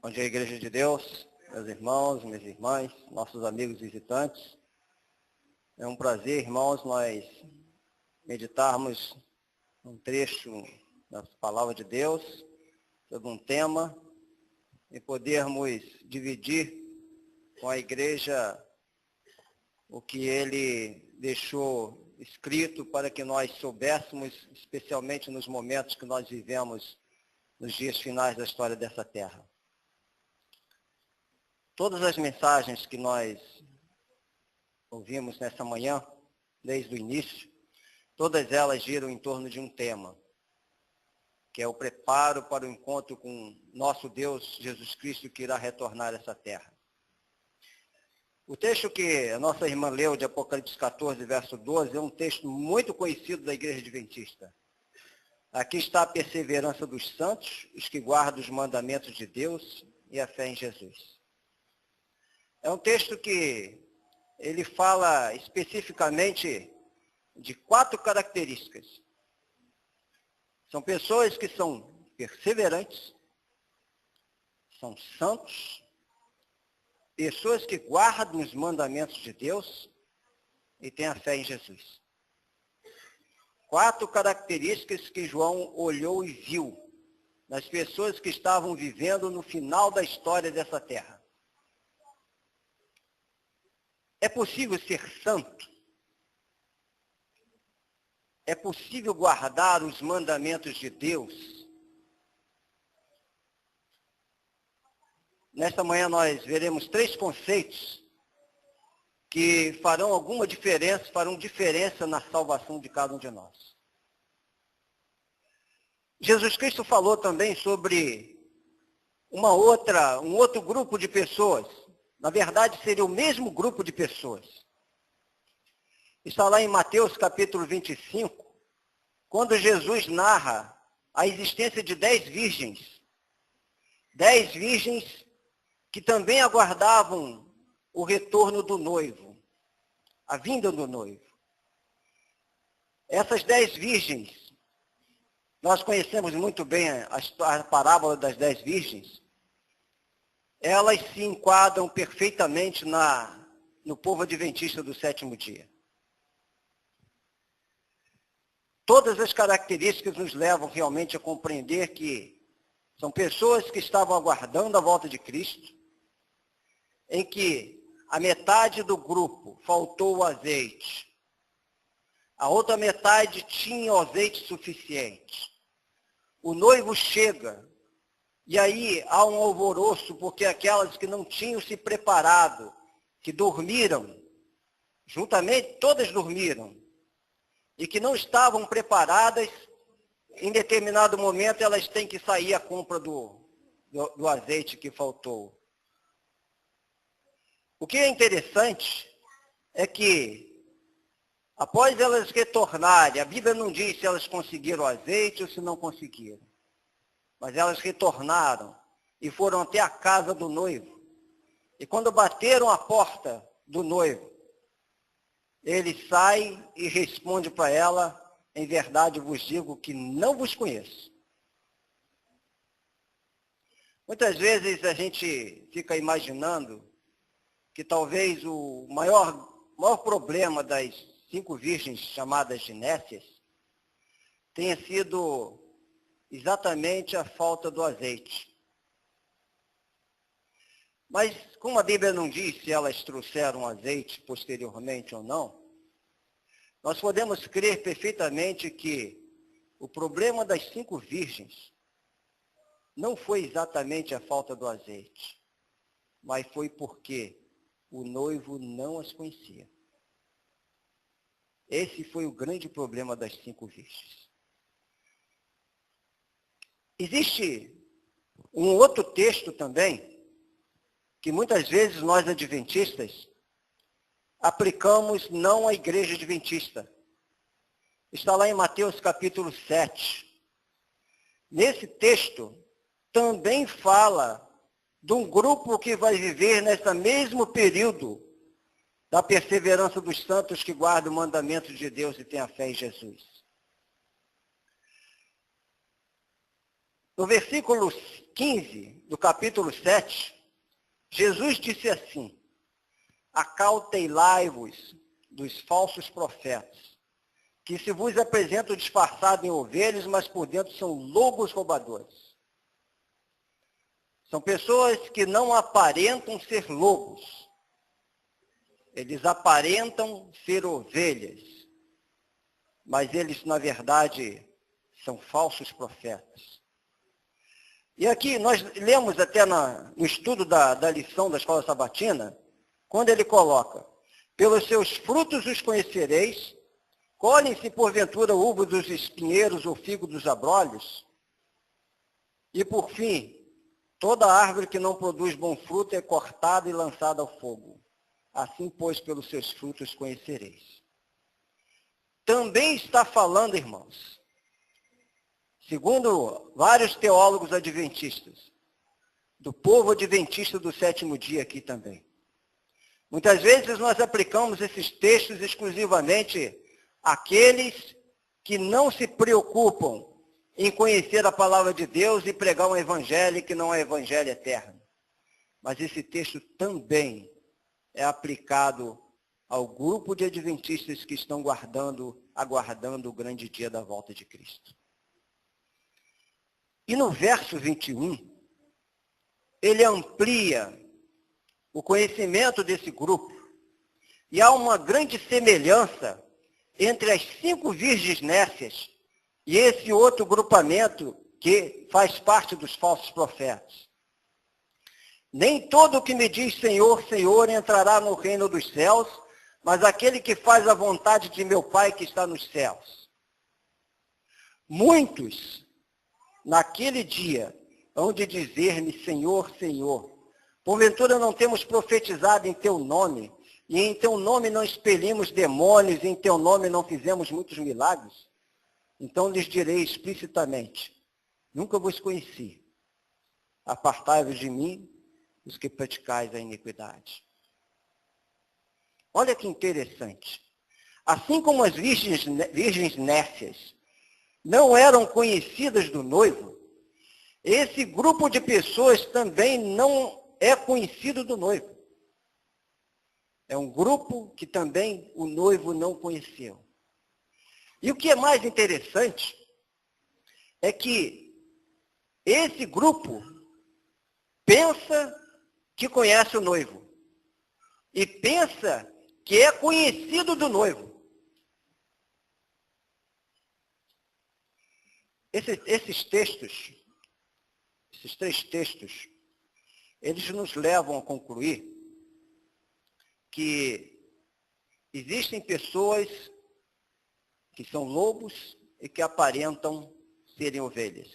Bom dia, Igreja de Deus, meus irmãos, minhas irmãs, nossos amigos visitantes. É um prazer, irmãos, nós meditarmos um trecho da Palavra de Deus sobre um tema e podermos dividir com a Igreja o que ele deixou escrito para que nós soubéssemos, especialmente nos momentos que nós vivemos nos dias finais da história dessa terra. Todas as mensagens que nós ouvimos nessa manhã, desde o início, todas elas giram em torno de um tema, que é o preparo para o encontro com nosso Deus, Jesus Cristo, que irá retornar a essa terra. O texto que a nossa irmã leu de Apocalipse 14, verso 12, é um texto muito conhecido da Igreja Adventista. Aqui está a perseverança dos santos, os que guardam os mandamentos de Deus e a fé em Jesus. É um texto que ele fala especificamente de 4 características. São pessoas que são perseverantes, são santos, pessoas que guardam os mandamentos de Deus e têm a fé em Jesus. 4 características que João olhou e viu nas pessoas que estavam vivendo no final da história dessa terra. É possível ser santo? É possível guardar os mandamentos de Deus? Nesta manhã nós veremos 3 conceitos que farão alguma diferença, farão diferença na salvação de cada um de nós. Jesus Cristo falou também sobre um outro grupo de pessoas. Na verdade, seria o mesmo grupo de pessoas. Está lá em Mateus capítulo 25, quando Jesus narra a existência de 10 virgens. 10 virgens que também aguardavam o retorno do noivo, a vinda do noivo. Essas 10 virgens, nós conhecemos muito bem a parábola das 10 virgens. Elas se enquadram perfeitamente no povo adventista do 7º dia. Todas as características nos levam realmente a compreender que são pessoas que estavam aguardando a volta de Cristo, em que a metade do grupo faltou o azeite, a outra metade tinha o azeite suficiente. O noivo chega, e aí há um alvoroço, porque aquelas que não tinham se preparado, que dormiram, juntamente todas dormiram, e que não estavam preparadas, em determinado momento elas têm que sair à compra do azeite que faltou. O que é interessante é que, após elas retornarem, a Bíblia não diz se elas conseguiram o azeite ou se não conseguiram. Mas elas retornaram e foram até a casa do noivo. E quando bateram a porta do noivo, ele sai e responde para ela: em verdade vos digo que não vos conheço. Muitas vezes a gente fica imaginando que talvez o maior problema das 5 virgens chamadas de nécias tenha sido exatamente a falta do azeite. Mas, como a Bíblia não diz se elas trouxeram azeite posteriormente ou não, nós podemos crer perfeitamente que o problema das 5 virgens não foi exatamente a falta do azeite, mas foi porque o noivo não as conhecia. Esse foi o grande problema das 5 virgens. Existe um outro texto também, que muitas vezes nós adventistas aplicamos não à igreja adventista. Está lá em Mateus capítulo 7. Nesse texto, também fala de um grupo que vai viver nesse mesmo período da perseverança dos santos que guardam o mandamento de Deus e têm a fé em Jesus. No versículo 15 do capítulo 7, Jesus disse assim: acautelai-vos dos falsos profetas, que se vos apresentam disfarçados em ovelhas, mas por dentro são lobos roubadores. São pessoas que não aparentam ser lobos. Eles aparentam ser ovelhas. Mas eles, na verdade, são falsos profetas. E aqui nós lemos até no estudo da lição da escola sabatina, quando ele coloca: pelos seus frutos os conhecereis, colhem-se porventura uvas dos espinheiros ou figo dos abrolhos? E por fim, toda árvore que não produz bom fruto é cortada e lançada ao fogo. Assim, pois, pelos seus frutos conhecereis. Também está falando, irmãos, segundo vários teólogos adventistas, do povo adventista do sétimo dia aqui também. Muitas vezes nós aplicamos esses textos exclusivamente àqueles que não se preocupam em conhecer a palavra de Deus e pregar um evangelho que não é evangelho eterno. Mas esse texto também é aplicado ao grupo de adventistas que estão aguardando o grande dia da volta de Cristo. E no verso 21, ele amplia o conhecimento desse grupo. E há uma grande semelhança entre as 5 virgens nécias e esse outro grupamento que faz parte dos falsos profetas. Nem todo o que me diz Senhor, Senhor entrará no reino dos céus, mas aquele que faz a vontade de meu Pai que está nos céus. Muitos, naquele dia, hão de dizer-me, Senhor, Senhor, porventura não temos profetizado em teu nome, e em teu nome não expelimos demônios, e em teu nome não fizemos muitos milagres? Então lhes direi explicitamente, nunca vos conheci. Apartai-vos de mim, os que praticais a iniquidade. Olha que interessante. Assim como as virgens nécias não eram conhecidas do noivo, esse grupo de pessoas também não é conhecido do noivo. É um grupo que também o noivo não conheceu. E o que é mais interessante é que esse grupo pensa que conhece o noivo e pensa que é conhecido do noivo. Esses textos, esses 3 textos, eles nos levam a concluir que existem pessoas que são lobos e que aparentam serem ovelhas.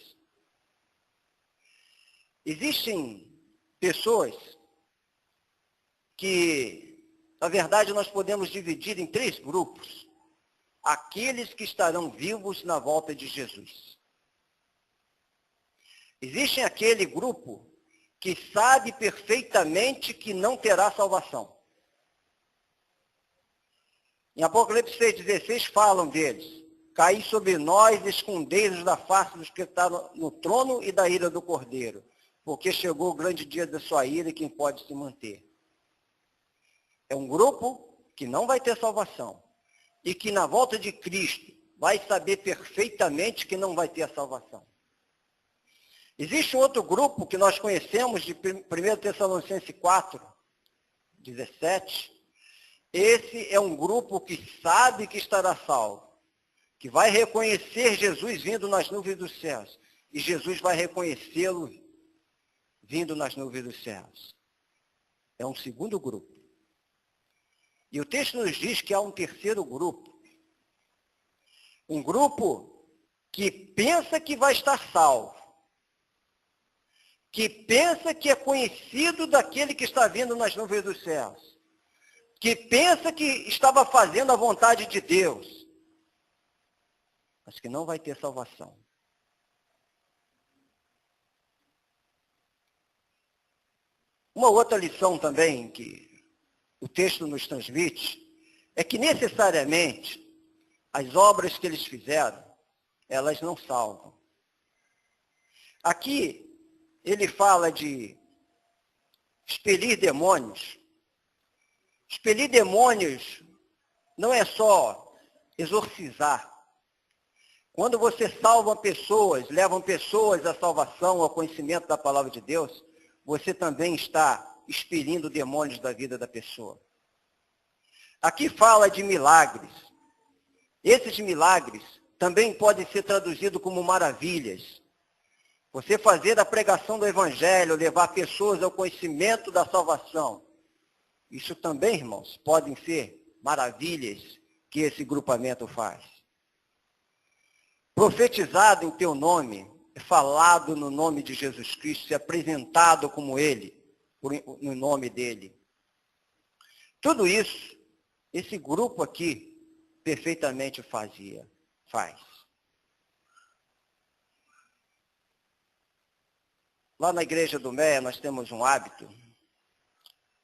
Existem pessoas que, na verdade, nós podemos dividir em 3 grupos. Aqueles que estarão vivos na volta de Jesus. Existe aquele grupo que sabe perfeitamente que não terá salvação. Em Apocalipse 6,16 falam deles. Caí sobre nós, escondei-nos da face dos que estão no trono e da ira do Cordeiro, porque chegou o grande dia da sua ira e quem pode se manter. É um grupo que não vai ter salvação e que na volta de Cristo vai saber perfeitamente que não vai ter a salvação. Existe outro grupo que nós conhecemos de 1 Tessalonicenses 4, 17. Esse é um grupo que sabe que estará salvo, que vai reconhecer Jesus vindo nas nuvens dos céus, e Jesus vai reconhecê-lo vindo nas nuvens dos céus. É um segundo grupo. E o texto nos diz que há um terceiro grupo. Um grupo que pensa que vai estar salvo, que pensa que é conhecido daquele que está vindo nas nuvens dos céus, que pensa que estava fazendo a vontade de Deus, mas que não vai ter salvação. Uma outra lição também que o texto nos transmite é que necessariamente as obras que eles fizeram, elas não salvam. Aqui, ele fala de expelir demônios. Expelir demônios não é só exorcizar. Quando você salva pessoas, levam pessoas à salvação, ao conhecimento da palavra de Deus, você também está expelindo demônios da vida da pessoa. Aqui fala de milagres. Esses milagres também podem ser traduzidos como maravilhas. Você fazer a pregação do Evangelho, levar pessoas ao conhecimento da salvação. Isso também, irmãos, podem ser maravilhas que esse grupamento faz. Profetizado em teu nome, é falado no nome de Jesus Cristo, é apresentado como Ele, no nome dEle. Tudo isso, esse grupo aqui, perfeitamente faz. Lá na igreja do Meia, nós temos um hábito,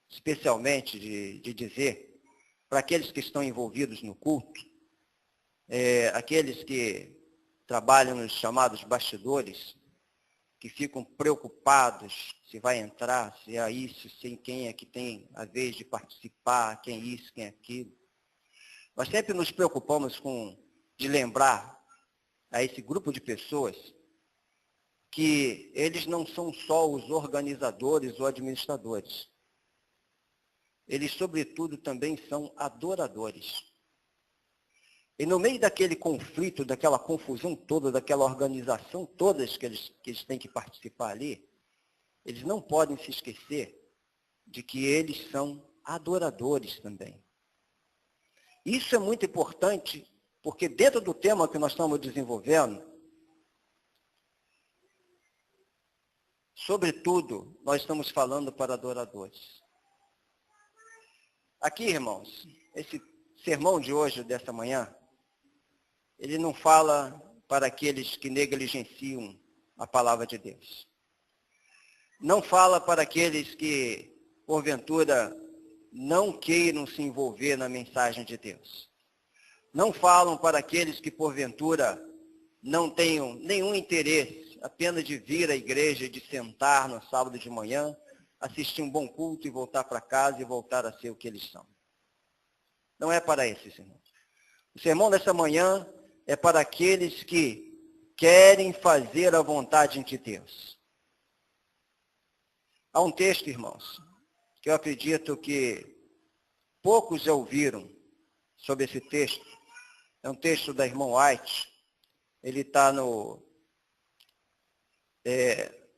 especialmente de dizer, para aqueles que estão envolvidos no culto, aqueles que trabalham nos chamados bastidores, que ficam preocupados se vai entrar, se é isso, se quem é que tem a vez de participar, quem é isso, quem é aquilo. Nós sempre nos preocupamos de lembrar a esse grupo de pessoas que eles não são só os organizadores ou administradores. Eles, sobretudo, também são adoradores. E no meio daquele conflito, daquela confusão toda, daquela organização toda que eles têm que participar ali, eles não podem se esquecer de que eles são adoradores também. Isso é muito importante, porque dentro do tema que nós estamos desenvolvendo, sobretudo, nós estamos falando para adoradores. Aqui, irmãos, esse sermão de hoje, dessa manhã, ele não fala para aqueles que negligenciam a palavra de Deus. Não fala para aqueles que, porventura, não queiram se envolver na mensagem de Deus. Não falam para aqueles que, porventura, não tenham nenhum interesse apenas de vir à igreja, de sentar no sábado de manhã, assistir um bom culto e voltar para casa e voltar a ser o que eles são. Não é para esses, irmãos. O sermão dessa manhã é para aqueles que querem fazer a vontade de Deus. Há um texto, irmãos, que eu acredito que poucos já ouviram sobre esse texto. É um texto da irmã White. Ele está na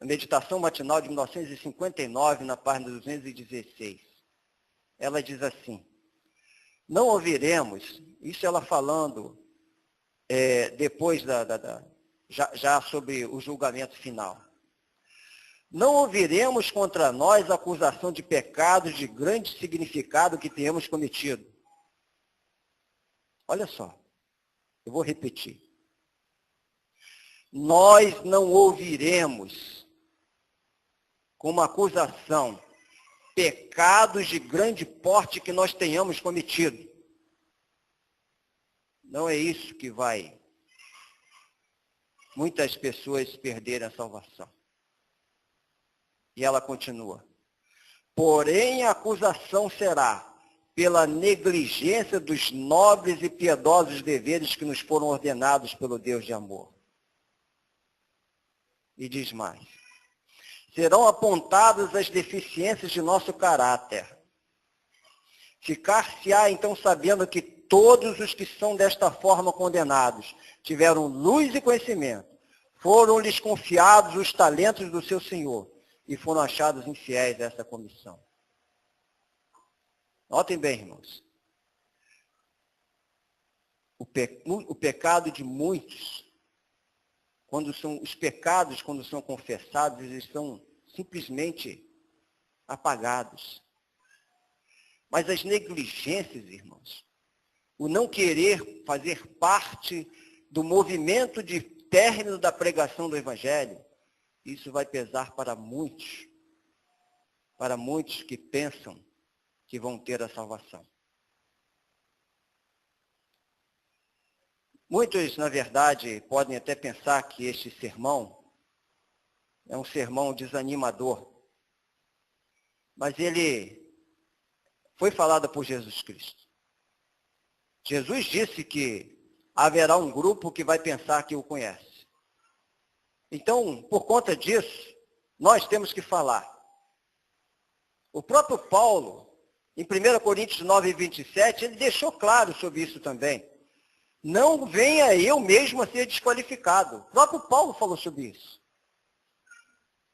Meditação Matinal de 1959, na página 216. Ela diz assim: não ouviremos, isso ela falando depois já sobre o julgamento final. Não ouviremos contra nós acusação de pecados de grande significado que tenhamos cometido. Olha só, eu vou repetir. Nós não ouviremos como acusação pecados de grande porte que nós tenhamos cometido. Não é isso que vai muitas pessoas perderem a salvação. E ela continua. Porém, a acusação será pela negligência dos nobres e piedosos deveres que nos foram ordenados pelo Deus de amor. E diz mais. Serão apontadas as deficiências de nosso caráter. Ficar-se-á então sabendo que todos os que são desta forma condenados tiveram luz e conhecimento, foram-lhes confiados os talentos do seu Senhor e foram achados infiéis a essa comissão. Notem bem, irmãos. O pecado de muitos, os pecados, quando são confessados, eles são simplesmente apagados. Mas as negligências, irmãos, o não querer fazer parte do movimento de término da pregação do Evangelho, isso vai pesar para muitos que pensam que vão ter a salvação. Muitos, na verdade, podem até pensar que este sermão é um sermão desanimador. Mas ele foi falado por Jesus Cristo. Jesus disse que haverá um grupo que vai pensar que o conhece. Então, por conta disso, nós temos que falar. O próprio Paulo, em 1 Coríntios 9, 27, ele deixou claro sobre isso também. Não venha eu mesmo a ser desqualificado. O próprio Paulo falou sobre isso.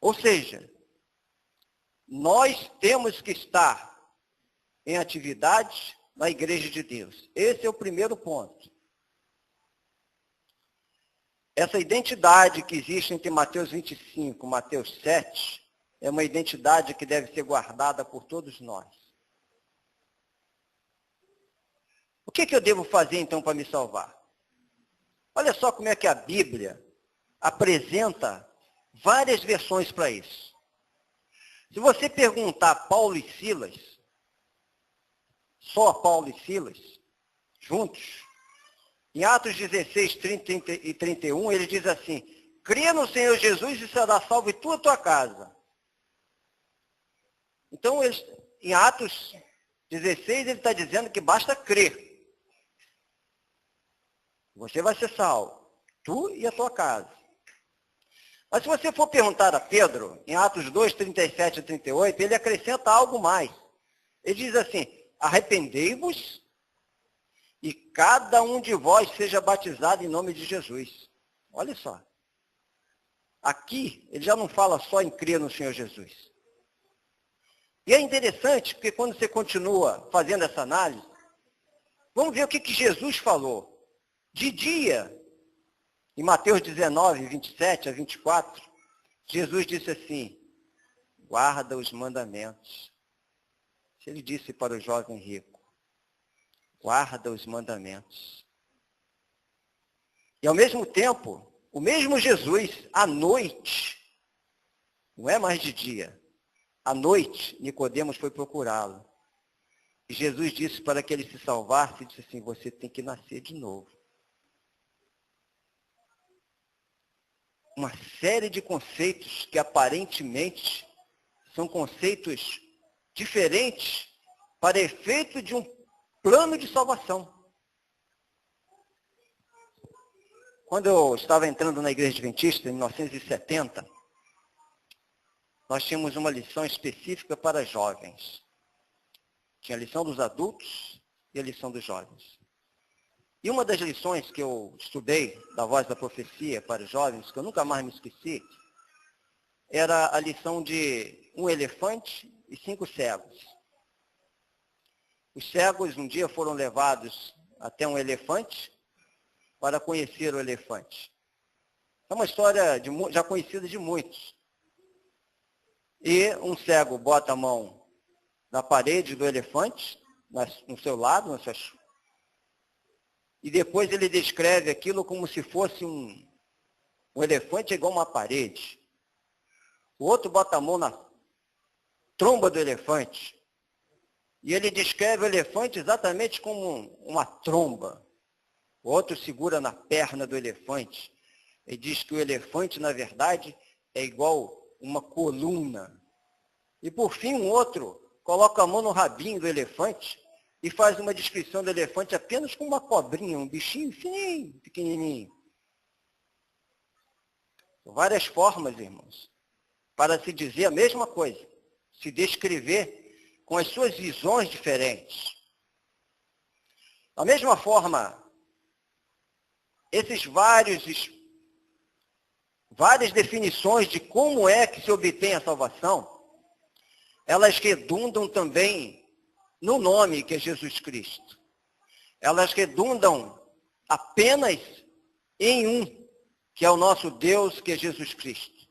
Ou seja, nós temos que estar em atividade na igreja de Deus. Esse é o primeiro ponto. Essa identidade que existe entre Mateus 25 e Mateus 7 é uma identidade que deve ser guardada por todos nós. O que eu devo fazer então para me salvar? Olha só como é que a Bíblia apresenta várias versões para isso. Se você perguntar a Paulo e Silas, só Paulo e Silas, juntos, em Atos 16, 30 e 31, ele diz assim: crê no Senhor Jesus e será salvo e tu a tua casa. Então, em Atos 16, ele está dizendo que basta crer. Você vai ser salvo, tu e a tua casa. Mas se você for perguntar a Pedro, em Atos 2, 37 e 38, ele acrescenta algo mais. Ele diz assim: arrependei-vos e cada um de vós seja batizado em nome de Jesus. Olha só. Aqui, ele já não fala só em crer no Senhor Jesus. E é interessante, porque quando você continua fazendo essa análise, vamos ver o que Jesus falou. De dia, em Mateus 19, 27 a 24, Jesus disse assim: guarda os mandamentos. Ele disse para o jovem rico: guarda os mandamentos. E ao mesmo tempo, o mesmo Jesus, à noite, não é mais de dia, à noite, Nicodemos foi procurá-lo. E Jesus disse para que ele se salvasse, disse assim: você tem que nascer de novo. Uma série de conceitos que aparentemente são conceitos diferentes para efeito de um plano de salvação. Quando eu estava entrando na Igreja Adventista, em 1970, nós tínhamos uma lição específica para jovens. Tinha a lição dos adultos e a lição dos jovens. E uma das lições que eu estudei da Voz da Profecia para os jovens, que eu nunca mais me esqueci, era a lição de um elefante e 5 cegos. Os cegos um dia foram levados até um elefante para conhecer o elefante. É uma história já conhecida de muitos. E um cego bota a mão na parede do elefante, no seu lado, e depois ele descreve aquilo como se fosse um elefante igual uma parede. O outro bota a mão na tromba do elefante. E ele descreve o elefante exatamente como uma tromba. O outro segura na perna do elefante. E diz que o elefante, na verdade, é igual uma coluna. E por fim, um outro coloca a mão no rabinho do elefante e faz uma descrição do elefante apenas com uma cobrinha, um bichinho fininho, pequenininho. Várias formas, irmãos, para se dizer a mesma coisa, se descrever com as suas visões diferentes. Da mesma forma, essas várias definições de como é que se obtém a salvação, elas redundam também no nome que é Jesus Cristo. Elas redundam apenas em um, que é o nosso Deus, que é Jesus Cristo.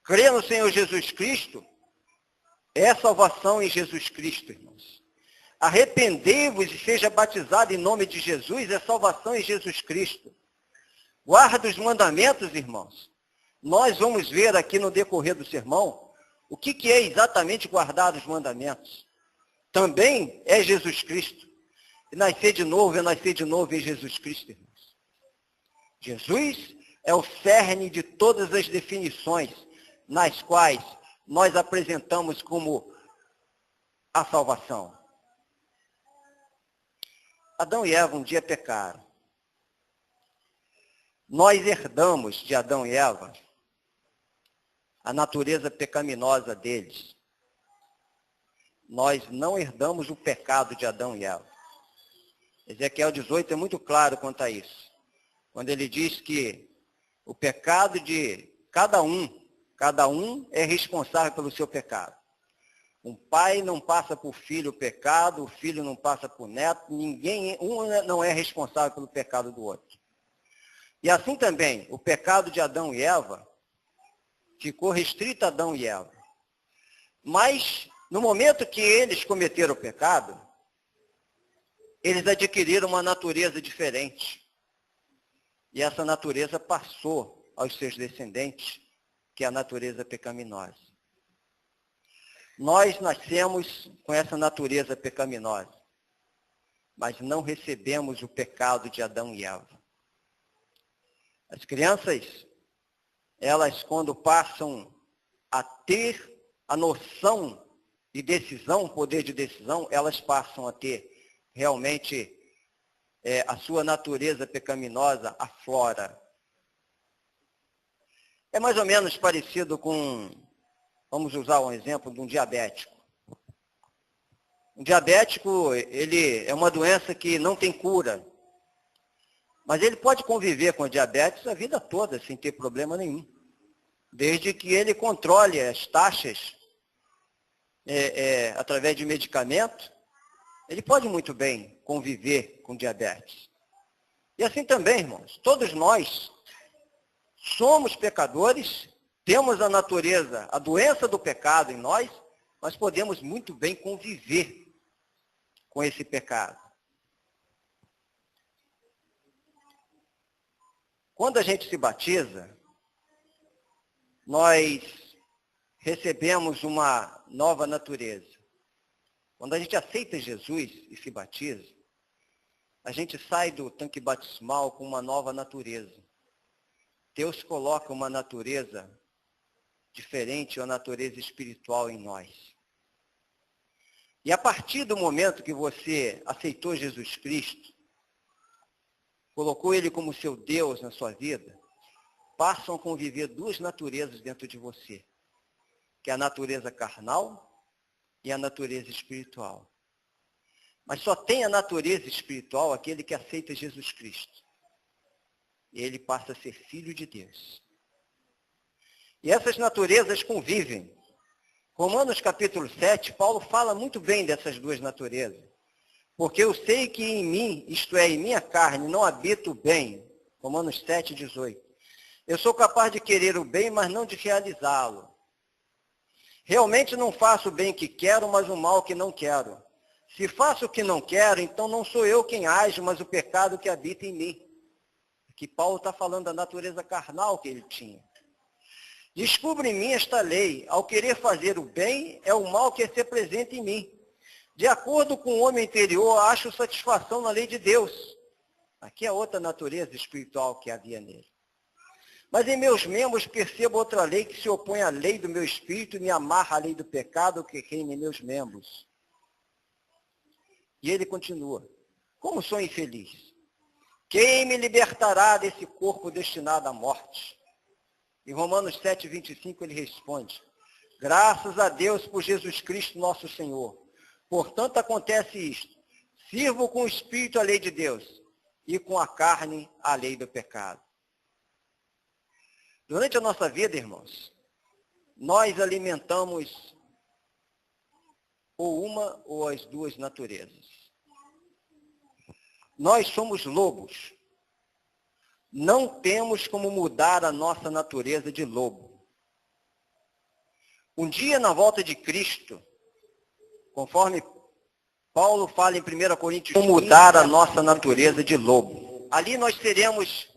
Crer no Senhor Jesus Cristo é salvação em Jesus Cristo, irmãos. Arrependei-vos e seja batizado em nome de Jesus é salvação em Jesus Cristo. Guarda os mandamentos, irmãos. Nós vamos ver aqui no decorrer do sermão o que é exatamente guardar os mandamentos. Também é Jesus Cristo. E nascer de novo é nascer de novo em Jesus Cristo, irmãos. Jesus é o cerne de todas as definições nas quais nós apresentamos como a salvação. Adão e Eva um dia pecaram. Nós herdamos de Adão e Eva a natureza pecaminosa deles. Nós não herdamos o pecado de Adão e Eva. Ezequiel 18 é muito claro quanto a isso. Quando ele diz que o pecado de cada um é responsável pelo seu pecado. Um pai não passa por filho o pecado, o filho não passa por neto, um não é responsável pelo pecado do outro. E assim também, o pecado de Adão e Eva ficou restrito a Adão e Eva. Mas, no momento que eles cometeram o pecado, eles adquiriram uma natureza diferente. E essa natureza passou aos seus descendentes, que é a natureza pecaminosa. Nós nascemos com essa natureza pecaminosa, mas não recebemos o pecado de Adão e Eva. As crianças, elas quando passam a ter a noção de decisão, poder de decisão, elas passam a ter realmente a sua natureza pecaminosa aflora. É mais ou menos parecido com, vamos usar um exemplo de um diabético. Um diabético, ele é uma doença que não tem cura. Mas ele pode conviver com a diabetes a vida toda, sem ter problema nenhum. Desde que ele controle as taxas através de medicamento, ele pode muito bem conviver com diabetes. E assim também, irmãos, todos nós somos pecadores, temos a natureza, a doença do pecado em nós, mas podemos muito bem conviver com esse pecado. Quando a gente se batiza, nós recebemos uma nova natureza. Quando a gente aceita Jesus e se batiza, a gente sai do tanque batismal com uma nova natureza. Deus coloca uma natureza diferente, uma natureza espiritual em nós. E a partir do momento que você aceitou Jesus Cristo, colocou Ele como seu Deus na sua vida, passam a conviver duas naturezas dentro de você, que é a natureza carnal e a natureza espiritual. Mas só tem a natureza espiritual aquele que aceita Jesus Cristo. E ele passa a ser filho de Deus. E essas naturezas convivem. Romanos capítulo 7, Paulo fala muito bem dessas duas naturezas. Porque eu sei que em mim, isto é, em minha carne, não habita o bem. Romanos 7, 18. Eu sou capaz de querer o bem, mas não de realizá-lo. Realmente não faço o bem que quero, mas o mal que não quero. Se faço o que não quero, então não sou eu quem age, mas o pecado que habita em mim. Aqui Paulo está falando da natureza carnal que ele tinha. Descubro em mim esta lei. Ao querer fazer o bem, é o mal que se apresenta em mim. De acordo com o homem interior, acho satisfação na lei de Deus. Aqui é outra natureza espiritual que havia nele. Mas em meus membros percebo outra lei que se opõe à lei do meu espírito e me amarra à lei do pecado que reina em meus membros. E ele continua. Como sou infeliz? Quem me libertará desse corpo destinado à morte? Em Romanos 7, 25 ele responde. Graças a Deus por Jesus Cristo nosso Senhor. Portanto acontece isto. Sirvo com o espírito a lei de Deus e com a carne a lei do pecado. Durante a nossa vida, irmãos, nós alimentamos ou uma ou as duas naturezas. Nós somos lobos. Não temos como mudar a nossa natureza de lobo. Um dia, na volta de Cristo, conforme Paulo fala em 1 Coríntios, como mudar a nossa natureza de lobo. Ali nós seremos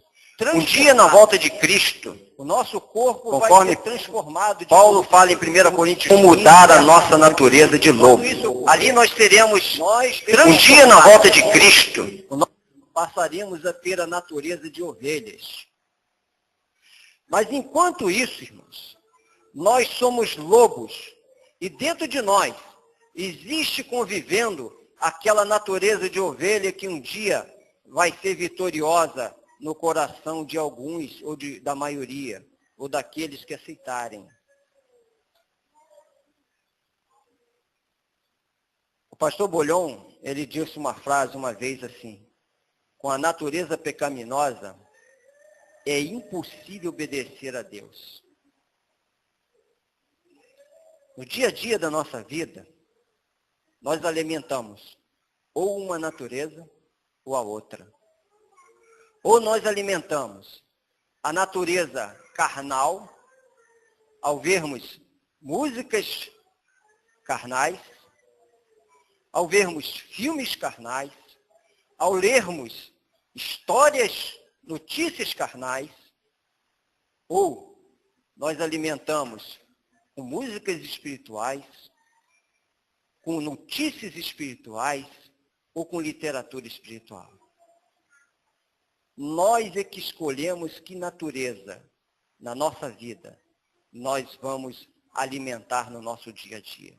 um dia na volta de Cristo, o nosso corpo conforme vai ser transformado. Paulo fala em 1 Coríntios, como mudar a nossa natureza de lobo. Ali nós seremos um dia na volta de Cristo, passaríamos a ter a natureza de ovelhas. Mas enquanto isso, irmãos, nós somos lobos. E dentro de nós existe convivendo aquela natureza de ovelha que um dia vai ser vitoriosa no coração de alguns, ou da maioria, ou daqueles que aceitarem. O pastor Bolhon, ele disse uma frase uma vez assim: com a natureza pecaminosa, é impossível obedecer a Deus. No dia a dia da nossa vida, nós alimentamos ou uma natureza ou a outra. Ou nós alimentamos a natureza carnal, ao vermos músicas carnais, ao vermos filmes carnais, ao lermos histórias, notícias carnais, ou nós alimentamos com músicas espirituais, com notícias espirituais ou com literatura espiritual. Nós é que escolhemos que natureza na nossa vida nós vamos alimentar no nosso dia a dia.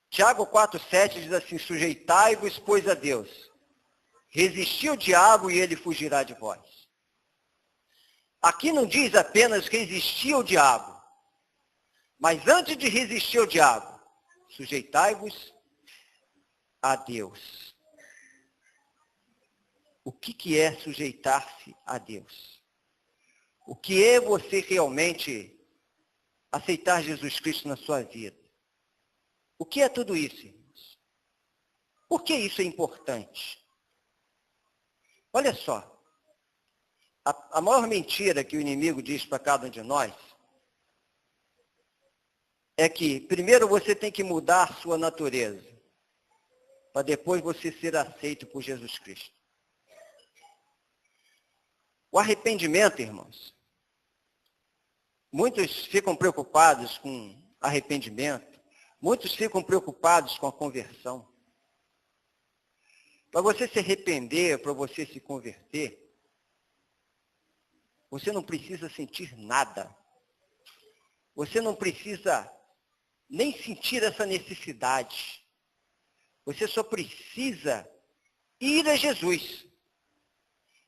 Tiago 4,7 diz assim: sujeitai-vos, pois, a Deus. Resisti ao diabo e ele fugirá de vós. Aqui não diz apenas resistir ao diabo, mas antes de resistir ao diabo, sujeitai-vos a Deus. O que é sujeitar-se a Deus? O que é você realmente aceitar Jesus Cristo na sua vida? O que é tudo isso, irmãos? Por que isso é importante? Olha só, a maior mentira que o inimigo diz para cada um de nós é que primeiro você tem que mudar sua natureza, para depois você ser aceito por Jesus Cristo. O arrependimento, irmãos, muitos ficam preocupados com arrependimento, muitos ficam preocupados com a conversão. Para você se arrepender, para você se converter, você não precisa sentir nada. Você não precisa nem sentir essa necessidade. Você só precisa ir a Jesus.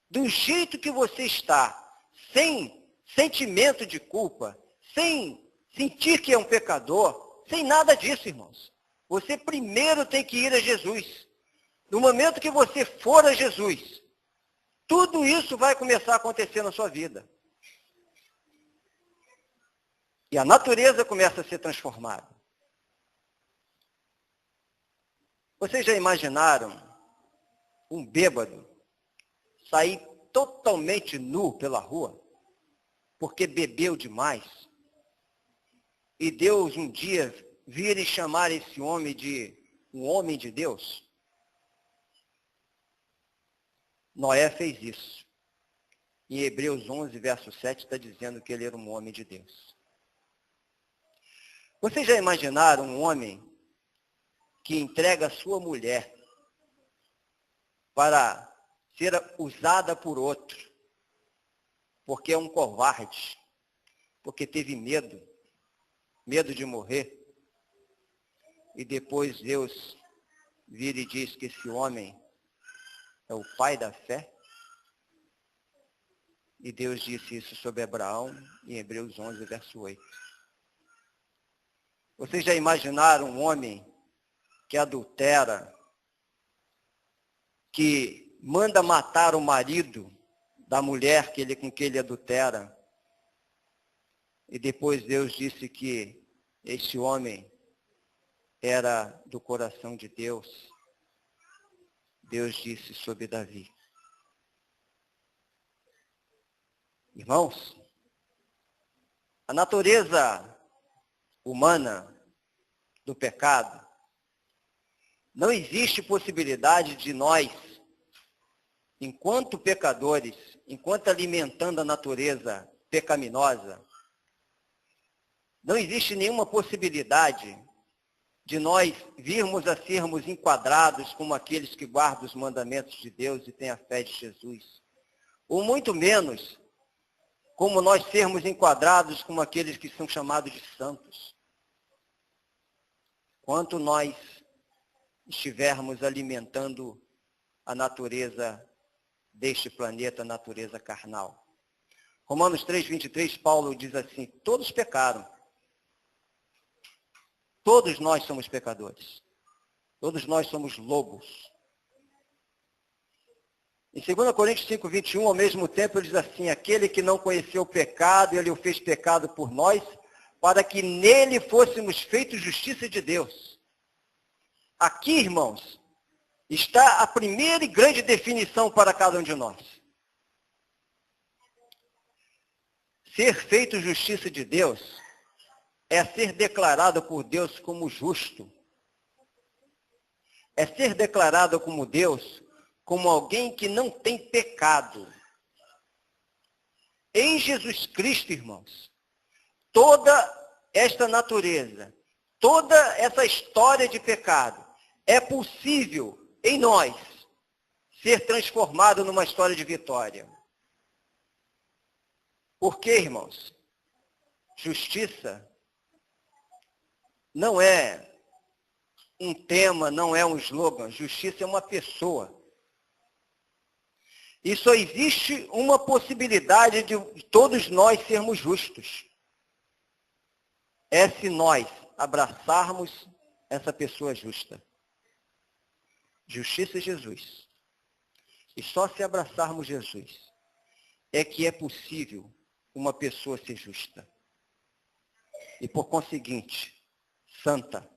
Do jeito que você está, sem sentimento de culpa, sem sentir que é um pecador, sem nada disso, irmãos. Você primeiro tem que ir a Jesus. No momento que você for a Jesus, tudo isso vai começar a acontecer na sua vida. E a natureza começa a ser transformada. Vocês já imaginaram um bêbado sair totalmente nu pela rua, porque bebeu demais, e Deus um dia vir e chamar esse homem de um homem de Deus? Noé fez isso. Em Hebreus 11, verso 7, está dizendo que ele era um homem de Deus. Vocês já imaginaram um homem que entrega a sua mulher para ser usada por outro, porque é um covarde, porque teve medo de morrer, e depois Deus vira e diz que esse homem é o pai da fé? E Deus disse isso sobre Abraão em Hebreus 11, verso 8. Vocês já imaginaram um homem que adultera, que manda matar o marido da mulher com que ele adultera, e depois Deus disse que esse homem era do coração de Deus? Deus disse sobre Davi. Irmãos, a natureza humana do pecado, não existe possibilidade de nós, enquanto pecadores, enquanto alimentando a natureza pecaminosa, não existe nenhuma possibilidade de nós virmos a sermos enquadrados como aqueles que guardam os mandamentos de Deus e têm a fé de Jesus. Ou muito menos como nós sermos enquadrados como aqueles que são chamados de santos. Quanto nós estivermos alimentando a natureza deste planeta, a natureza carnal. Romanos 3:23, Paulo diz assim, todos pecaram. Todos nós somos pecadores. Todos nós somos lobos. Em 2 Coríntios 5:21, ao mesmo tempo, ele diz assim, aquele que não conheceu o pecado, ele o fez pecado por nós, para que nele fôssemos feitos justiça de Deus. Aqui, irmãos, está a primeira e grande definição para cada um de nós. Ser feito justiça de Deus é ser declarado por Deus como justo. É ser declarado como Deus, como alguém que não tem pecado. Em Jesus Cristo, irmãos, toda esta natureza, toda essa história de pecado, é possível em nós ser transformado numa história de vitória. Por quê, irmãos? Justiça não é um tema, não é um slogan. Justiça é uma pessoa. E só existe uma possibilidade de todos nós sermos justos. É se nós abraçarmos essa pessoa justa. Justiça é Jesus. E só se abraçarmos Jesus é que é possível uma pessoa ser justa. E por conseguinte, santa.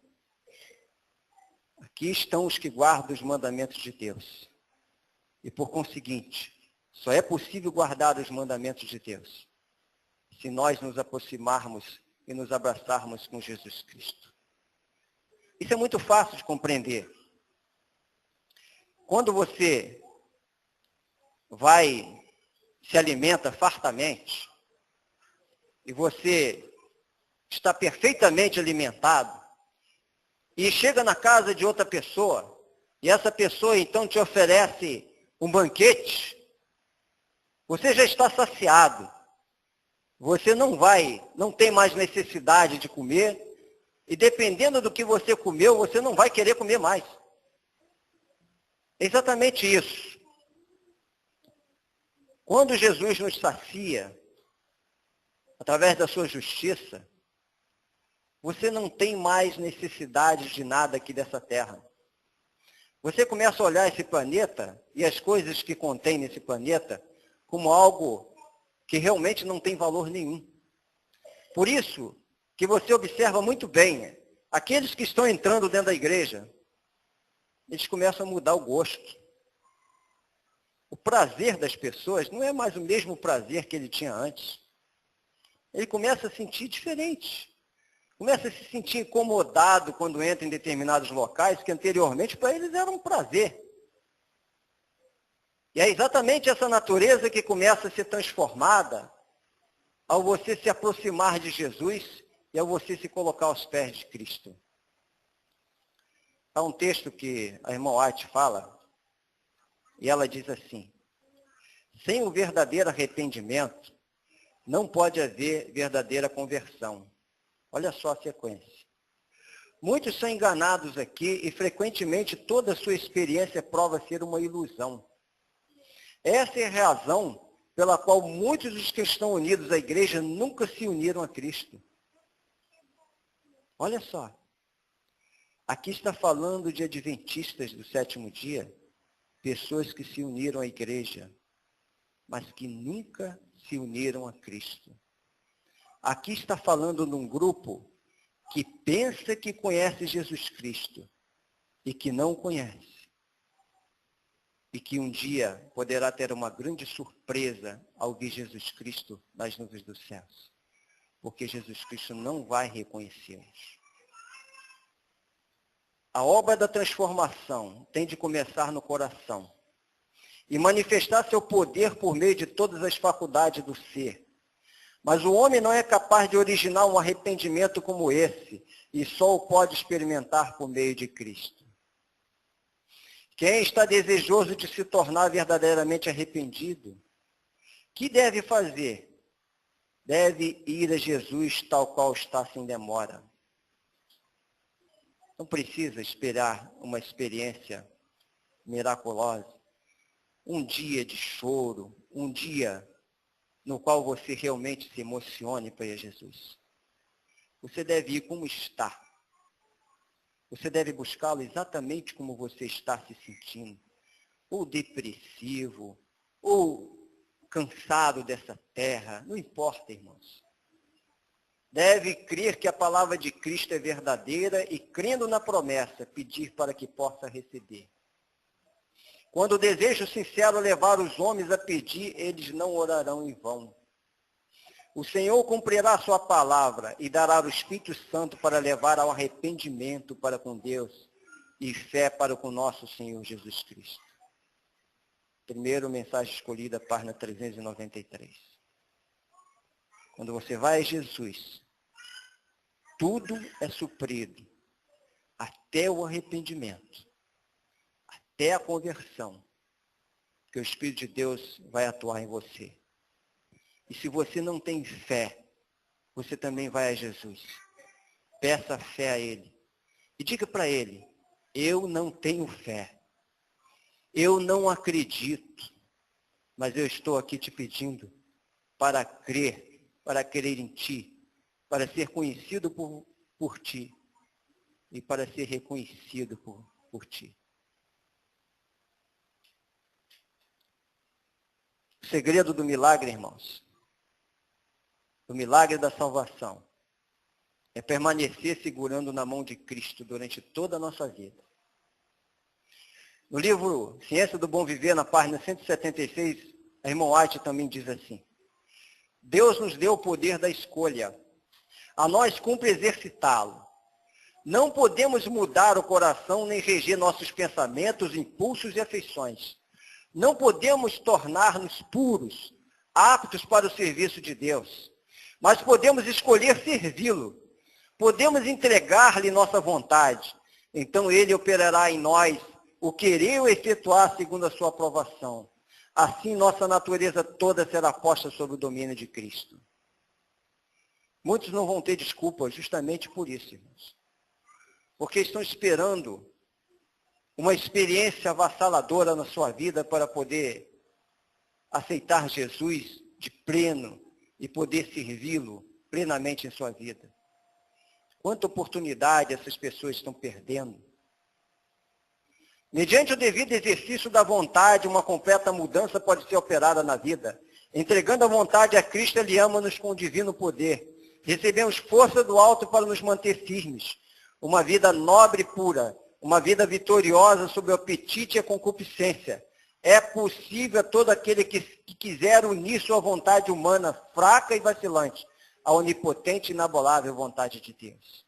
Aqui estão os que guardam os mandamentos de Deus. E por conseguinte, só é possível guardar os mandamentos de Deus se nós nos aproximarmos e nos abraçarmos com Jesus Cristo. Isso é muito fácil de compreender. Quando você se alimenta fartamente, e você está perfeitamente alimentado, e chega na casa de outra pessoa, e essa pessoa então te oferece um banquete, você já está saciado. Você não tem mais necessidade de comer, e dependendo do que você comeu, você não vai querer comer mais. É exatamente isso. Quando Jesus nos sacia, através da sua justiça, você não tem mais necessidade de nada aqui dessa terra. Você começa a olhar esse planeta e as coisas que contém nesse planeta como algo que realmente não tem valor nenhum. Por isso que você observa muito bem, aqueles que estão entrando dentro da igreja, eles começam a mudar o gosto. O prazer das pessoas não é mais o mesmo prazer que ele tinha antes. Ele começa a sentir diferente. Começa a se sentir incomodado quando entra em determinados locais que anteriormente para eles era um prazer. E é exatamente essa natureza que começa a ser transformada ao você se aproximar de Jesus e ao você se colocar aos pés de Cristo. Há um texto que a irmã White fala, e ela diz assim, sem o verdadeiro arrependimento, não pode haver verdadeira conversão. Olha só a sequência. Muitos são enganados aqui e frequentemente toda a sua experiência prova ser uma ilusão. Essa é a razão pela qual muitos dos que estão unidos à igreja nunca se uniram a Cristo. Olha só. Aqui está falando de adventistas do sétimo dia, pessoas que se uniram à igreja, mas que nunca se uniram a Cristo. Aqui está falando de um grupo que pensa que conhece Jesus Cristo e que não conhece. E que um dia poderá ter uma grande surpresa ao ver Jesus Cristo nas nuvens dos céus. Porque Jesus Cristo não vai reconhecê-los. A obra da transformação tem de começar no coração e manifestar seu poder por meio de todas as faculdades do ser. Mas o homem não é capaz de originar um arrependimento como esse, e só o pode experimentar por meio de Cristo. Quem está desejoso de se tornar verdadeiramente arrependido, que deve fazer? deve ir a Jesus tal qual está sem demora. Não precisa esperar uma experiência miraculosa, um dia de choro, um dia no qual você realmente se emocione para ir a Jesus. Você deve ir como está. Você deve buscá-lo exatamente como você está se sentindo. Ou depressivo, ou cansado dessa terra. Não importa, irmãos. Deve crer que a palavra de Cristo é verdadeira e, crendo na promessa, pedir para que possa receber. Quando o desejo sincero levar os homens a pedir, eles não orarão em vão. O Senhor cumprirá a sua palavra e dará o Espírito Santo para levar ao arrependimento para com Deus e fé para com nosso Senhor Jesus Cristo. Primeiro, mensagem escolhida, página 393. Quando você vai a Jesus, tudo é suprido, até o arrependimento, até a conversão, que o Espírito de Deus vai atuar em você. E se você não tem fé, você também vai a Jesus. Peça fé a Ele. E diga para Ele, eu não tenho fé. Eu não acredito. Mas eu estou aqui te pedindo para crer em Ti, para ser conhecido por Ti e para ser reconhecido por Ti. O segredo do milagre, irmãos, o milagre da salvação, é permanecer segurando na mão de Cristo durante toda a nossa vida. No livro Ciência do Bom Viver, na página 176, a irmã White também diz assim: Deus nos deu o poder da escolha. A nós cumpre exercitá-lo. Não podemos mudar o coração nem reger nossos pensamentos, impulsos e afeições. Não podemos tornar-nos puros, aptos para o serviço de Deus. Mas podemos escolher servi-lo. Podemos entregar-lhe nossa vontade. Então ele operará em nós o querer e o efetuar segundo a sua aprovação. Assim nossa natureza toda será posta sob o domínio de Cristo. Muitos não vão ter desculpa justamente por isso, irmãos. Porque estão esperando uma experiência avassaladora na sua vida para poder aceitar Jesus de pleno e poder servi-lo plenamente em sua vida. Quanta oportunidade essas pessoas estão perdendo. Mediante o devido exercício da vontade, uma completa mudança pode ser operada na vida. Entregando a vontade a Cristo, Ele ama-nos com o divino poder. Recebemos força do alto para nos manter firmes. Uma vida nobre e pura. Uma vida vitoriosa sobre o apetite e a concupiscência. É possível a todo aquele que quiser unir sua vontade humana, fraca e vacilante, à onipotente e inabalável vontade de Deus.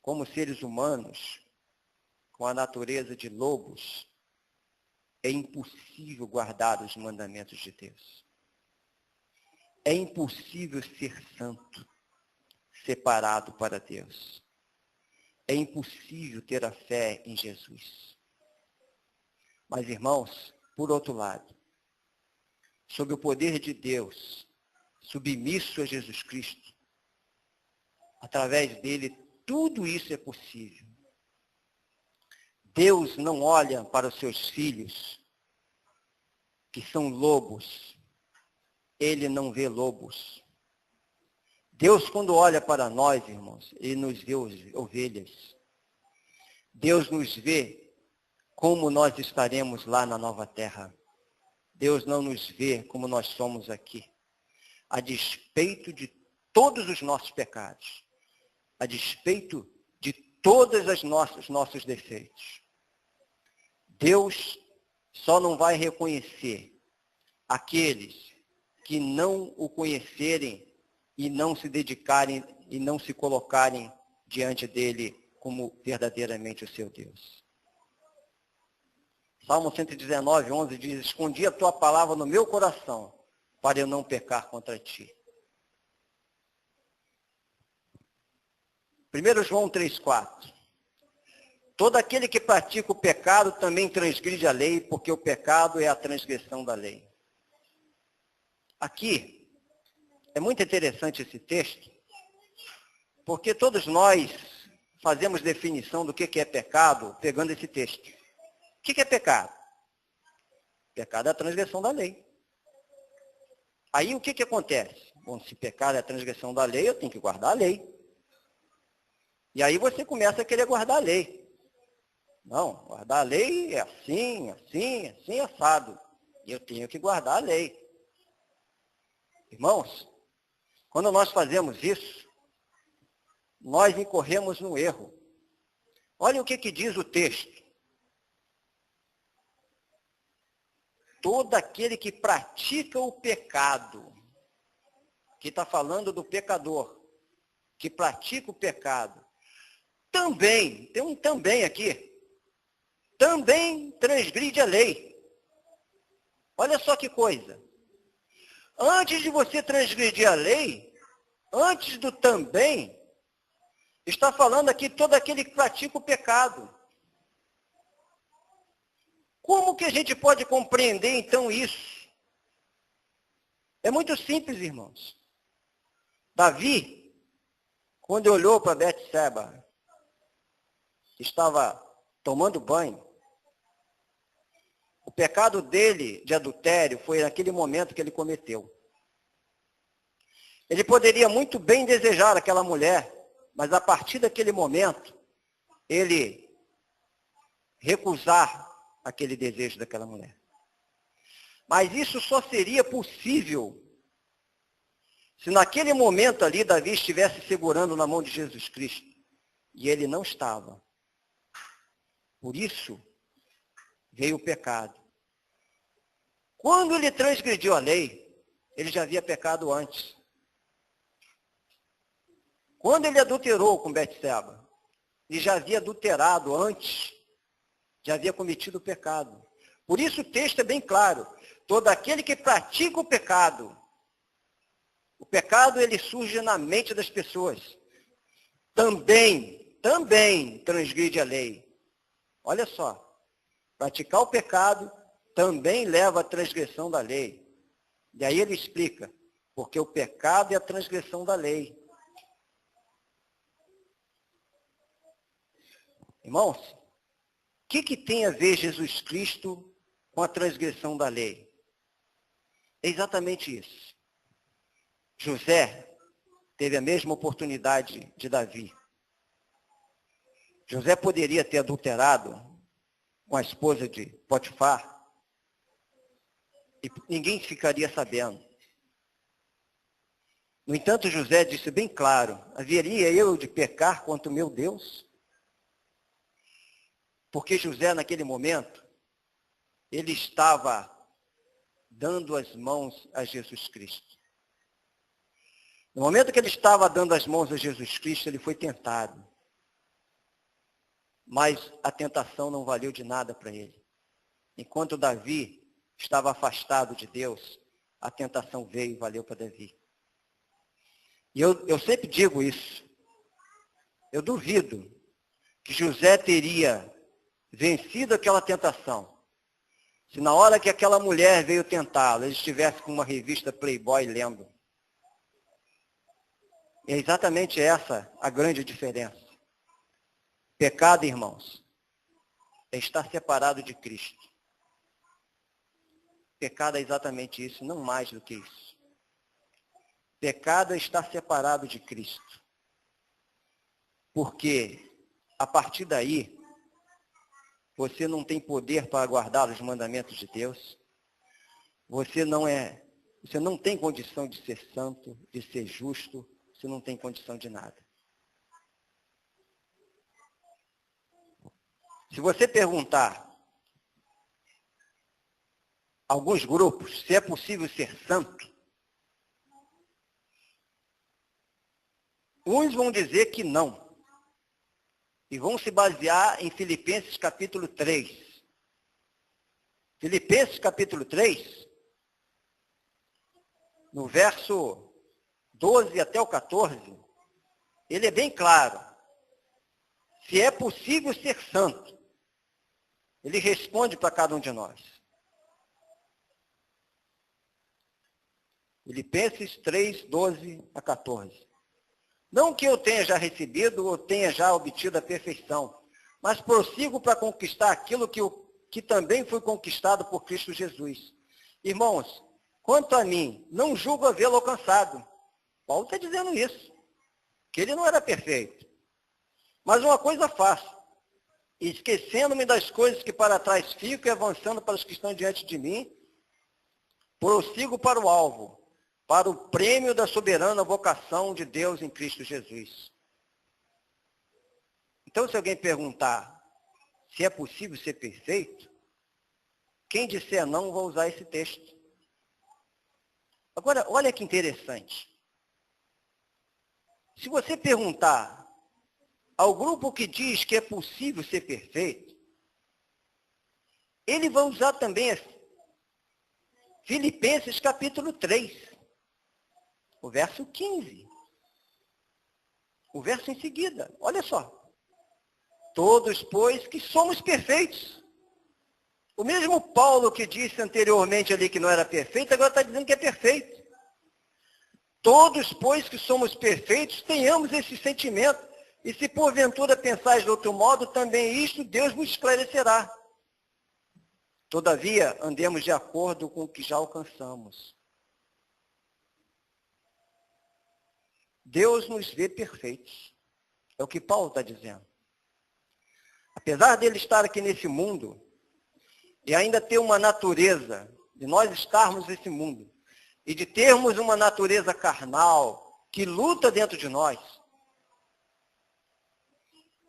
Como seres humanos, com a natureza de lobos, é impossível guardar os mandamentos de Deus. É impossível ser santo, separado para Deus. É impossível ter a fé em Jesus. Mas, irmãos, por outro lado, sob o poder de Deus, submisso a Jesus Cristo, através dele, tudo isso é possível. Deus não olha para os seus filhos, que são lobos. Ele não vê lobos. Deus, quando olha para nós, irmãos, Ele nos vê ovelhas. Deus nos vê como nós estaremos lá na nova terra. Deus não nos vê como nós somos aqui. A despeito de todos os nossos pecados. A despeito de todos os nossos defeitos. Deus só não vai reconhecer aqueles que não o conhecerem e não se dedicarem e não se colocarem diante dele como verdadeiramente o seu Deus. Salmo 119, 11 diz: escondi a tua palavra no meu coração, para eu não pecar contra ti. 1 João 3, 4. Todo aquele que pratica o pecado também transgride a lei, porque o pecado é a transgressão da lei. Aqui, É muito interessante esse texto, porque todos nós fazemos definição do que é pecado pegando esse texto. O que é pecado? Pecado é a transgressão da lei. Aí o que acontece? Bom, se pecado é a transgressão da lei, eu tenho que guardar a lei. E aí você começa a querer guardar a lei. Não, guardar a lei é assim, assim, assim, assado. E eu tenho que guardar a lei. Irmãos, quando nós fazemos isso, nós incorremos no erro. Olha o que diz o texto. Todo aquele que pratica o pecado, que está falando do pecador, que pratica o pecado, também, tem um também aqui, também transgride a lei. Olha só que coisa. Antes de você transgredir a lei, antes do também, está falando aqui todo aquele que pratica o pecado. Como que a gente pode compreender, então, isso? É muito simples, irmãos. Davi, quando olhou para Betseba, estava tomando banho, o pecado dele de adultério foi naquele momento que ele cometeu. Ele poderia muito bem desejar aquela mulher, mas a partir daquele momento, ele recusar aquele desejo daquela mulher. Mas isso só seria possível se naquele momento ali Davi estivesse segurando na mão de Jesus Cristo. E ele não estava. Por isso veio o pecado. Quando ele transgrediu a lei, ele já havia pecado antes. Quando ele adulterou com Betseba, ele já havia adulterado antes, já havia cometido o pecado. Por isso o texto é bem claro. Todo aquele que pratica o pecado ele surge na mente das pessoas. Também transgride a lei. Olha só, praticar o pecado também leva à transgressão da lei. E aí ele explica, porque o pecado é a transgressão da lei. Irmãos, o que tem a ver Jesus Cristo com a transgressão da lei? É exatamente isso. José teve a mesma oportunidade de Davi. José poderia ter adulterado com a esposa de Potifar e ninguém ficaria sabendo. No entanto, José disse bem claro, haveria eu de pecar contra o meu Deus? Porque José, naquele momento, ele estava dando as mãos a Jesus Cristo. No momento que ele estava dando as mãos a Jesus Cristo, ele foi tentado. Mas a tentação não valeu de nada para ele. Enquanto Davi estava afastado de Deus, a tentação veio e valeu para Davi. E eu sempre digo isso. Eu duvido que José teria vencido aquela tentação se na hora que aquela mulher veio tentá-lo, ele estivesse com uma revista Playboy lendo. E é exatamente essa a grande diferença. Pecado, irmãos, é estar separado de Cristo. Pecado é exatamente isso, não mais do que isso. Pecado é estar separado de Cristo. Porque, a partir daí, você não tem poder para guardar os mandamentos de Deus. Você não tem condição de ser santo, de ser justo, você não tem condição de nada. Se você perguntar a alguns grupos se é possível ser santo, uns vão dizer que não. E vão se basear em Filipenses capítulo 3. Filipenses capítulo 3, no verso 12 até o 14, ele é bem claro. Se é possível ser santo, ele responde para cada um de nós. Filipenses 3, 12 a 14. Não que eu tenha já recebido ou tenha já obtido a perfeição, mas prossigo para conquistar aquilo que também foi conquistado por Cristo Jesus. Irmãos, quanto a mim, não julgo havê-lo alcançado. Paulo está dizendo isso, que ele não era perfeito. Mas uma coisa faço, esquecendo-me das coisas que para trás ficam e avançando para os que estão diante de mim, prossigo para o alvo, para o prêmio da soberana vocação de Deus em Cristo Jesus. Então, se alguém perguntar se é possível ser perfeito, quem disser não vai usar esse texto. Agora, olha que interessante. Se você perguntar ao grupo que diz que é possível ser perfeito, ele vai usar também Filipenses capítulo 3, o verso 15. O verso em seguida, olha só. Todos, pois, que somos perfeitos. O mesmo Paulo que disse anteriormente ali que não era perfeito, agora está dizendo que é perfeito. Todos, pois, que somos perfeitos, tenhamos esse sentimento. E se porventura pensais de outro modo, também isto Deus vos esclarecerá. Todavia, andemos de acordo com o que já alcançamos. Deus nos vê perfeitos. É o que Paulo está dizendo. Apesar dele estar aqui nesse mundo, e ainda ter uma natureza, de nós estarmos nesse mundo, e de termos uma natureza carnal, que luta dentro de nós,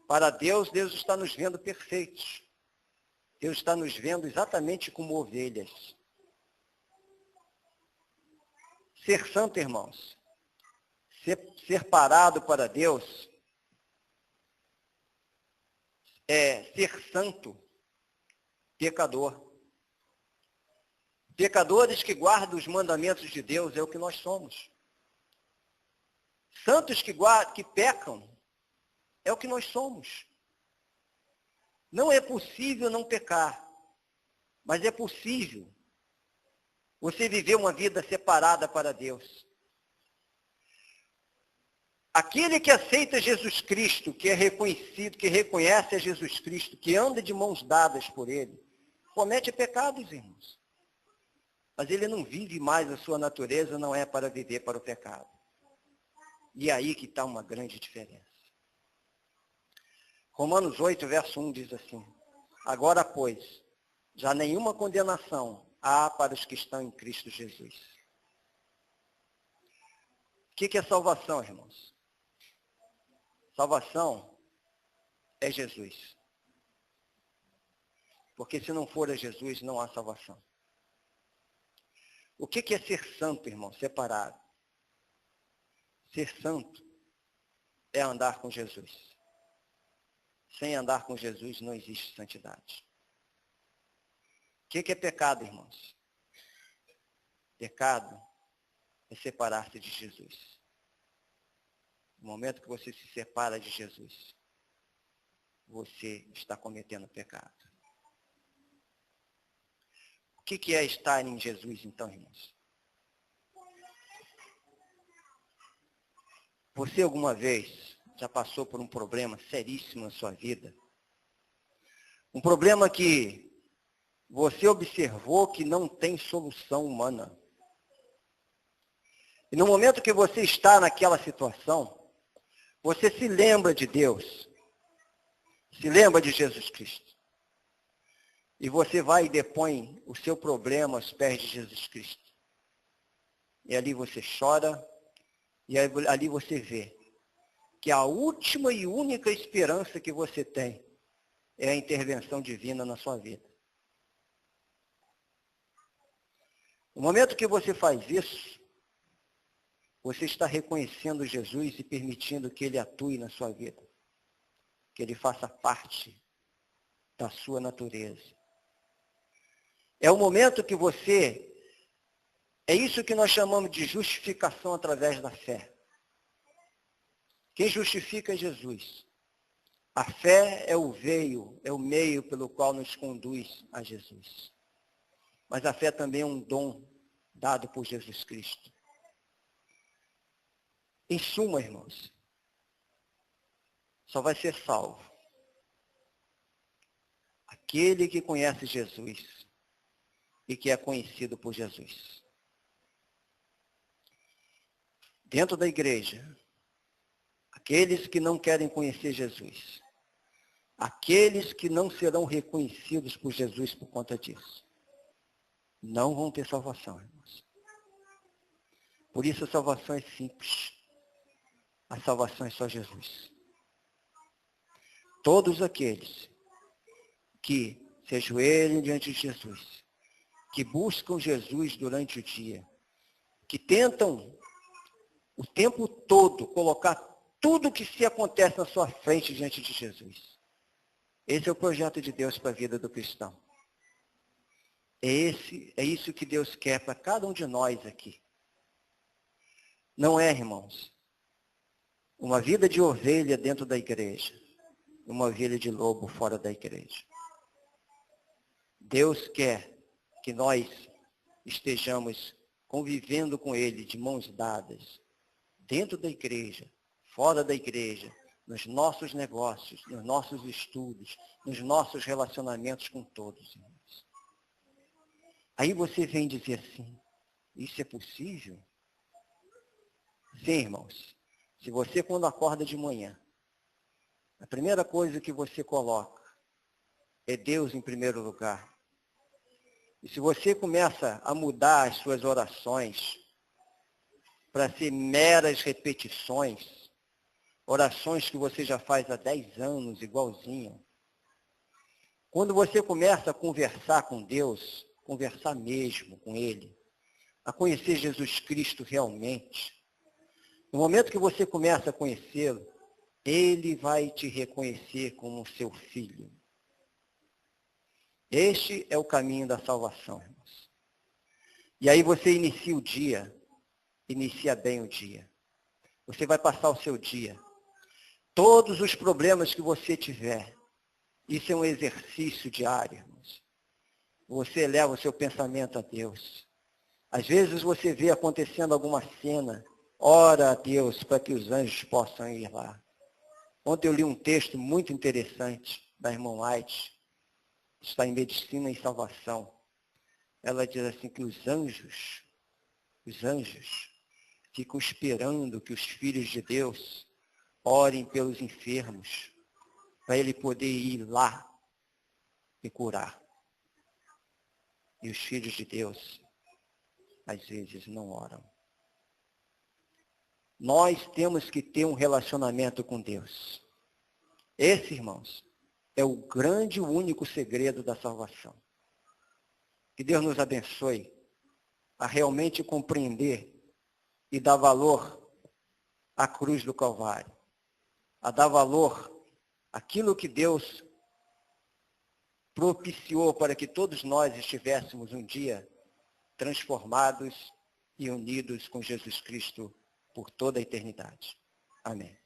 para Deus, Deus está nos vendo perfeitos. Deus está nos vendo exatamente como ovelhas. Ser santo, irmãos, ser parado para Deus, é ser santo, pecador. Pecadores que guardam os mandamentos de Deus é o que nós somos. Santos que pecam é o que nós somos. Não é possível não pecar, mas é possível você viver uma vida separada para Deus. Aquele que aceita Jesus Cristo, que é reconhecido, que reconhece a Jesus Cristo, que anda de mãos dadas por Ele, comete pecados, irmãos. Mas ele não vive mais a sua natureza, não é para viver para o pecado. E é aí que está uma grande diferença. Romanos 8, verso 1 diz assim: agora, pois, já nenhuma condenação há para os que estão em Cristo Jesus. O que é salvação, irmãos? Salvação é Jesus. Porque se não for a Jesus, não há salvação. O que é ser santo, irmão? Separado. Ser santo é andar com Jesus. Sem andar com Jesus não existe santidade. O que é pecado, irmãos? Pecado é separar-se de Jesus. No momento que você se separa de Jesus, você está cometendo pecado. O que é estar em Jesus, então, irmãos? Você alguma vez já passou por um problema seríssimo na sua vida? Um problema que você observou que não tem solução humana. E no momento que você está naquela situação, você se lembra de Deus, se lembra de Jesus Cristo. E você vai e depõe o seu problema aos pés de Jesus Cristo. E ali você chora, e ali você vê que a última e única esperança que você tem é a intervenção divina na sua vida. No momento que você faz isso, você está reconhecendo Jesus e permitindo que Ele atue na sua vida. Que Ele faça parte da sua natureza. É o momento que você... É isso que nós chamamos de justificação através da fé. Quem justifica é Jesus. A fé é o meio pelo qual nos conduz a Jesus. Mas a fé também é um dom dado por Jesus Cristo. Em suma, irmãos, só vai ser salvo aquele que conhece Jesus e que é conhecido por Jesus. Dentro da igreja, aqueles que não querem conhecer Jesus, aqueles que não serão reconhecidos por Jesus por conta disso, não vão ter salvação, irmãos. Por isso a salvação é simples. A salvação é só Jesus. Todos aqueles que se ajoelhem diante de Jesus, que buscam Jesus durante o dia, que tentam o tempo todo colocar tudo que se acontece na sua frente diante de Jesus. Esse é o projeto de Deus para a vida do cristão. É isso que Deus quer para cada um de nós aqui. Não é, irmãos, uma vida de ovelha dentro da igreja, uma ovelha de lobo fora da igreja. Deus quer que nós estejamos convivendo com Ele de mãos dadas, dentro da igreja, fora da igreja, nos nossos negócios, nos nossos estudos, nos nossos relacionamentos com todos, irmãos. Aí você vem dizer assim, isso é possível? Sim, irmãos. Se você, quando acorda de manhã, a primeira coisa que você coloca é Deus em primeiro lugar. E se você começa a mudar as suas orações para ser meras repetições, orações que você já faz há 10 anos, igualzinho, quando você começa a conversar com Deus, conversar mesmo com Ele, a conhecer Jesus Cristo realmente, no momento que você começa a conhecê-lo, Ele vai te reconhecer como seu filho. Este é o caminho da salvação, irmãos. E aí você inicia o dia, inicia bem o dia. Você vai passar o seu dia. Todos os problemas que você tiver, isso é um exercício diário, irmãos. Você eleva o seu pensamento a Deus. Às vezes você vê acontecendo alguma cena, ora a Deus para que os anjos possam ir lá. Ontem eu li um texto muito interessante da irmã White, está em Medicina e Salvação. Ela diz assim que os anjos ficam esperando que os filhos de Deus orem pelos enfermos, para ele poder ir lá e curar. E os filhos de Deus, às vezes, não oram. Nós temos que ter um relacionamento com Deus. Esse, irmãos, é o grande e único segredo da salvação. Que Deus nos abençoe a realmente compreender e dar valor à cruz do Calvário. A dar valor àquilo que Deus propiciou para que todos nós estivéssemos um dia transformados e unidos com Jesus Cristo por toda a eternidade. Amém.